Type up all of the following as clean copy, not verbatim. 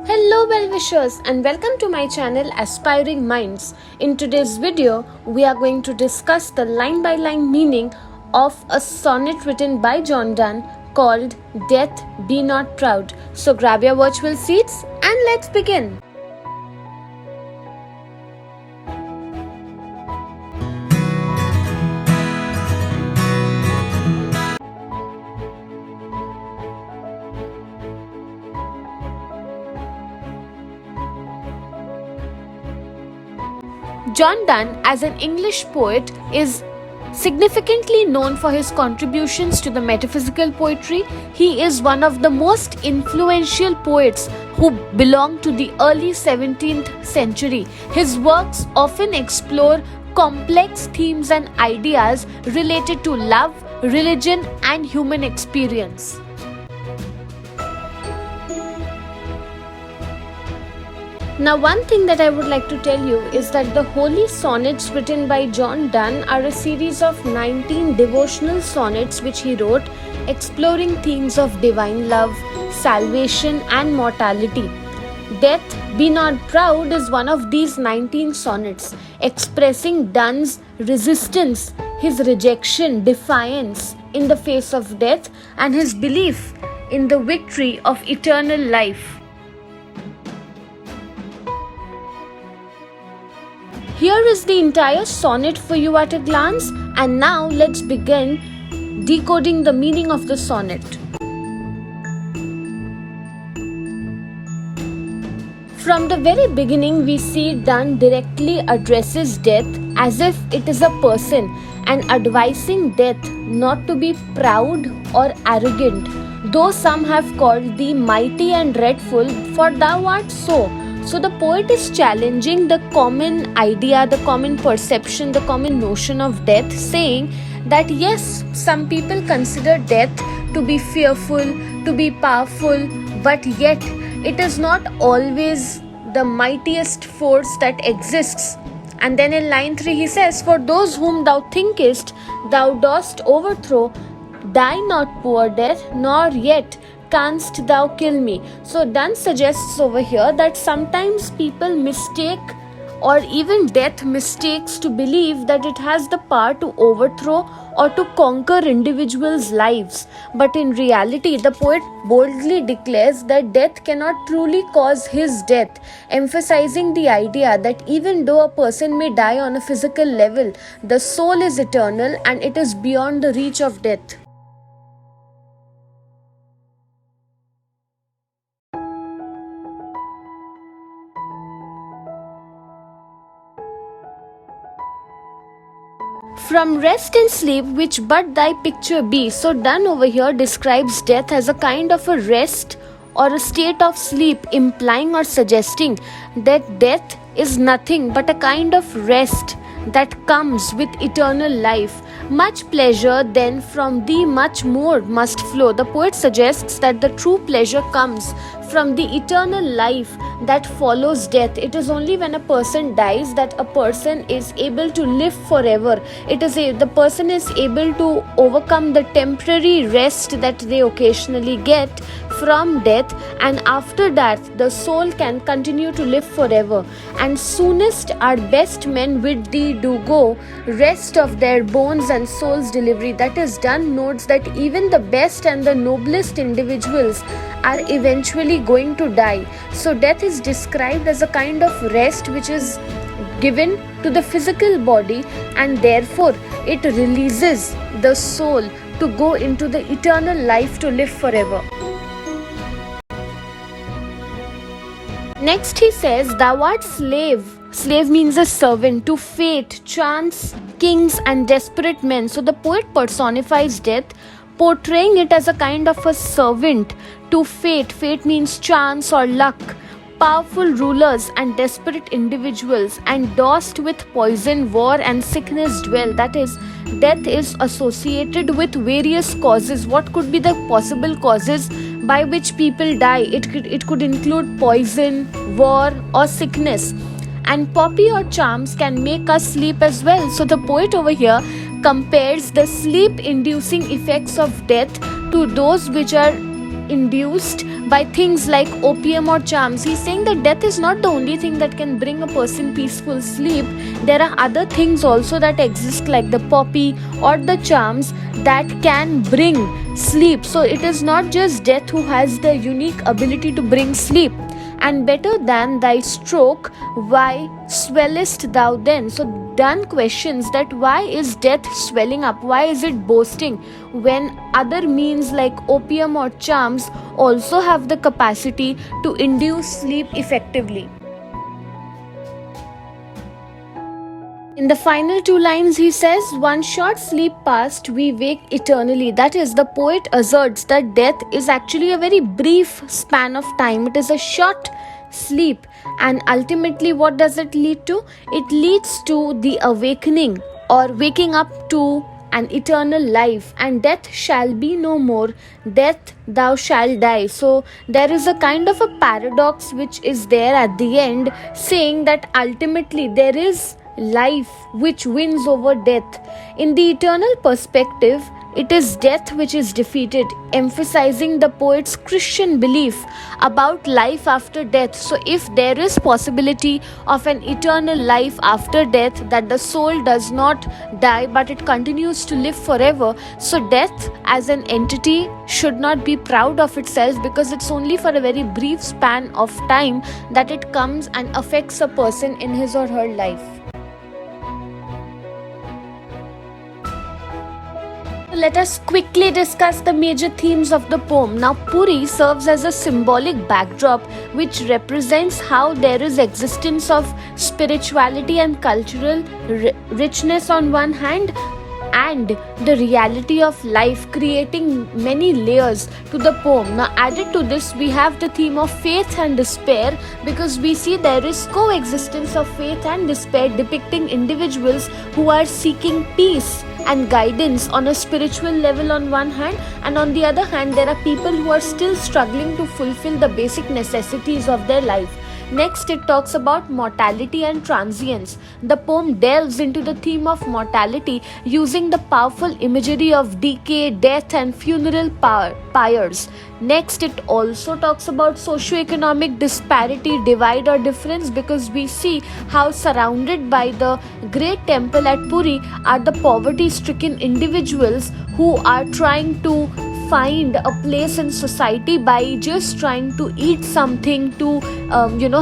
Hello well-wishers and welcome to my channel Aspiring Minds. In today's video, we are going to discuss the line-by-line meaning of a sonnet written by John Donne called Death Be Not Proud. So grab your virtual seats and let's begin. John Donne, as an English poet, is significantly known for his contributions to the metaphysical poetry. He is one of the most influential poets who belong to the early 17th century. His works often explore complex themes and ideas related to love, religion, and human experience. Now, one thing that I would like to tell you is that the holy sonnets written by John Donne are a series of 19 devotional sonnets which he wrote, exploring themes of divine love, salvation, and mortality. Death Be Not Proud is one of these 19 sonnets, expressing Donne's resistance, his rejection, defiance in the face of death, and his belief in the victory of eternal life. Here is the entire sonnet for you at a glance, and now let's begin decoding the meaning of the sonnet. From the very beginning, we see Donne directly addresses death as if it is a person and advising death not to be proud or arrogant, though some have called thee mighty and dreadful, for thou art so. So the poet is challenging the common idea, the common perception, the common notion of death, saying that yes, some people consider death to be fearful, to be powerful, but yet it is not always the mightiest force that exists. And then in line 3 he says, for those whom thou thinkest thou dost overthrow, die not poor death, nor yet canst thou kill me. So Donne suggests over here that sometimes people mistake, or even death mistakes, to believe that it has the power to overthrow or to conquer individuals' lives. But in reality, the poet boldly declares that death cannot truly cause his death, emphasizing the idea that even though a person may die on a physical level, the soul is eternal and it is beyond the reach of death. From rest and sleep, which but thy picture be. So Donne over here describes death as a kind of a rest or a state of sleep, implying or suggesting that death is nothing but a kind of rest that comes with eternal life. Much pleasure then from thee much more must flow. The poet suggests that the true pleasure comes from the eternal life that follows death. It is only when a person dies that a person is able to live forever. The person is able to overcome the temporary rest that they occasionally get from death, and after that the soul can continue to live forever. And soonest our best men with thee do go, rest of their bones and souls delivery. That is, Donne notes that even the best and the noblest individuals are eventually going to die. So death is described as a kind of rest which is given to the physical body, and therefore it releases the soul to go into the eternal life to live forever. Next he says, thou art slave. Slave means a servant to fate, chance, kings and desperate men. So the poet personifies death, portraying it as a kind of a servant to fate. Fate means chance or luck. Powerful rulers and desperate individuals, and dost with poison, war and sickness dwell. That is, death is associated with various causes. What could be the possible causes by which people die? It could include poison, war or sickness. And poppy or charms can make us sleep as well. So the poet over here compares the sleep inducing effects of death to those which are induced by things like opium or charms. He's saying that death is not the only thing that can bring a person peaceful sleep. There are other things also that exist, like the poppy or the charms, that can bring sleep. So it is not just death who has the unique ability to bring sleep. And better than thy stroke, why swellest thou then? So Donne questions that why is death swelling up? Why is it boasting when other means like opium or charms also have the capacity to induce sleep effectively? In the final two lines, he says, one short sleep past, we wake eternally. That is, the poet asserts that death is actually a very brief span of time. It is a short sleep. And ultimately, what does it lead to? It leads to the awakening or waking up to an eternal life, and death shall be no more. Death, thou shalt die. So there is a kind of a paradox which is there at the end, saying that ultimately there is life which wins over death. In the eternal perspective, it is death which is defeated, emphasizing the poet's Christian belief about life after death. So if there is possibility of an eternal life after death, that the soul does not die but it continues to live forever, so death as an entity should not be proud of itself, because it's only for a very brief span of time that it comes and affects a person in his or her life. Let us quickly discuss the major themes of the poem. Now, Puri serves as a symbolic backdrop which represents how there is existence of spirituality and cultural richness on one hand, and the reality of life, creating many layers to the poem. Now, added to this, we have the theme of faith and despair, because we see there is coexistence of faith and despair, depicting individuals who are seeking peace and guidance on a spiritual level on one hand, and on the other hand there are people who are still struggling to fulfill the basic necessities of their life. Next, it talks about mortality and transience. The poem delves into the theme of mortality using the powerful imagery of decay, death and funeral pyres. Next, it also talks about socio-economic disparity, divide or difference, because we see how surrounded by the great temple at Puri are the poverty-stricken individuals who are trying to find a place in society by just trying to eat something to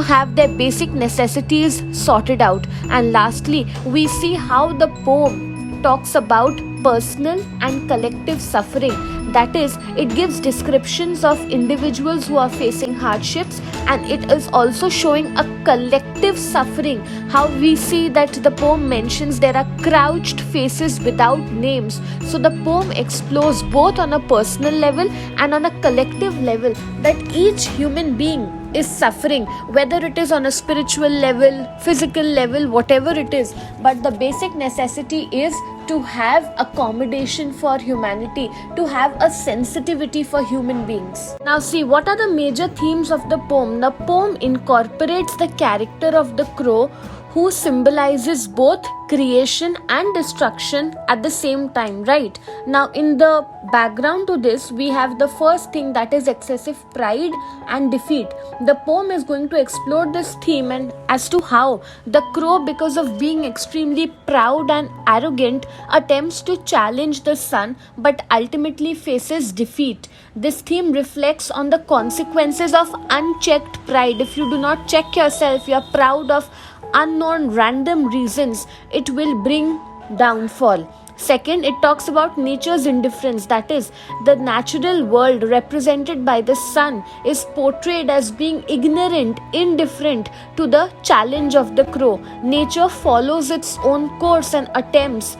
have their basic necessities sorted out. And lastly, we see how the poem talks about personal and collective suffering. That is, it gives descriptions of individuals who are facing hardships, and it is also showing a collective suffering. How we see that the poem mentions there are crouched faces without names. So the poem explores both on a personal level and on a collective level, that each human being is suffering, whether it is on a spiritual level, physical level, whatever it is. But the basic necessity is to have accommodation for humanity, to have a sensitivity for human beings. Now see, what are the major themes of the poem? The poem incorporates the character of the crow, who symbolizes both creation and destruction at the same time, right? Now, in the background to this, we have the first thing, that is excessive pride and defeat. The poem is going to explore this theme and as to how the crow, because of being extremely proud and arrogant, attempts to challenge the sun but ultimately faces defeat. This theme reflects on the consequences of unchecked pride. If you do not check yourself, you are proud of unknown random reasons, it will bring downfall. Second, it talks about nature's indifference. That is, the natural world represented by the sun is portrayed as being ignorant, indifferent to the challenge of the crow. Nature follows its own course, and attempts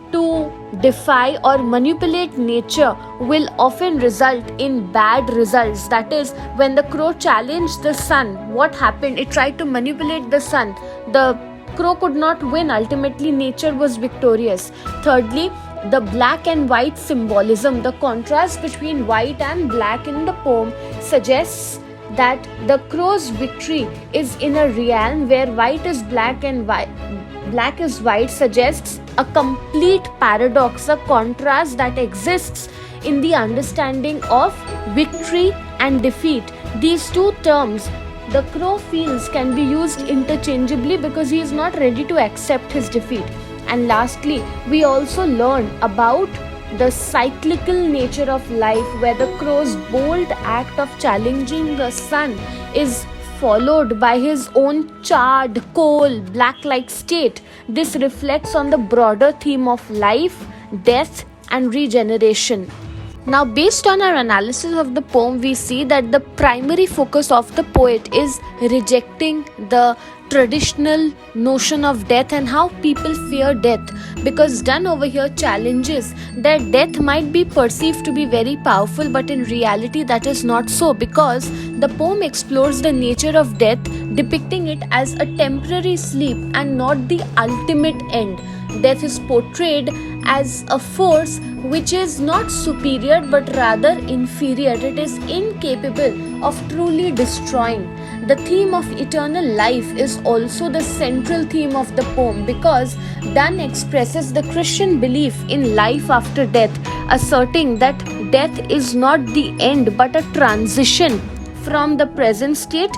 to defy or manipulate nature will often result in bad results. That is, when the crow challenged the sun, what happened? It tried to manipulate the sun. The crow could not win. Ultimately, nature was victorious. Thirdly, the black and white symbolism. The contrast between white and black in the poem suggests that the crow's victory is in a realm where white is black and black is white, suggests a complete paradox, a contrast that exists in the understanding of victory and defeat. These two terms the crow feels can be used interchangeably because he is not ready to accept his defeat. And lastly, we also learn about the cyclical nature of life, where the crow's bold act of challenging the sun is followed by his own charred, coal, black like state. This reflects on the broader theme of life, death, and regeneration. Now, based on our analysis of the poem, we see that the primary focus of the poet is rejecting the traditional notion of death and how people fear death, because Donne over here challenges that death might be perceived to be very powerful, but in reality that is not so, because the poem explores the nature of death, depicting it as a temporary sleep and not the ultimate end. Death is portrayed as a force which is not superior but rather inferior. It is incapable of truly destroying. The theme of eternal life is also the central theme of the poem, because Donne expresses the Christian belief in life after death, asserting that death is not the end but a transition from the present state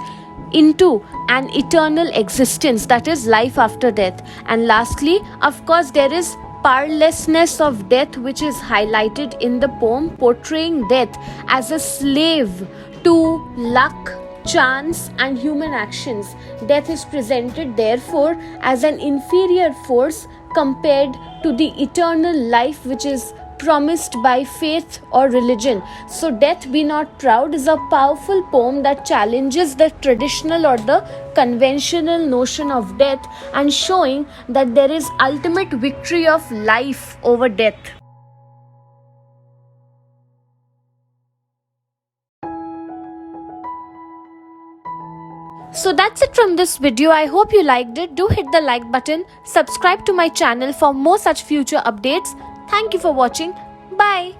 into an eternal existence, that is life after death. And lastly, of course, there is powerlessness of death, which is highlighted in the poem, portraying death as a slave to luck, chance, and human actions. Death is presented therefore as an inferior force compared to the eternal life which is promised by faith or religion. So Death Be Not Proud is a powerful poem that challenges the traditional or the conventional notion of death, and showing that there is ultimate victory of life over death. So that's it from this video. I hope you liked it. Do hit the like button, subscribe to my channel for more such future updates. Thank you for watching. Bye.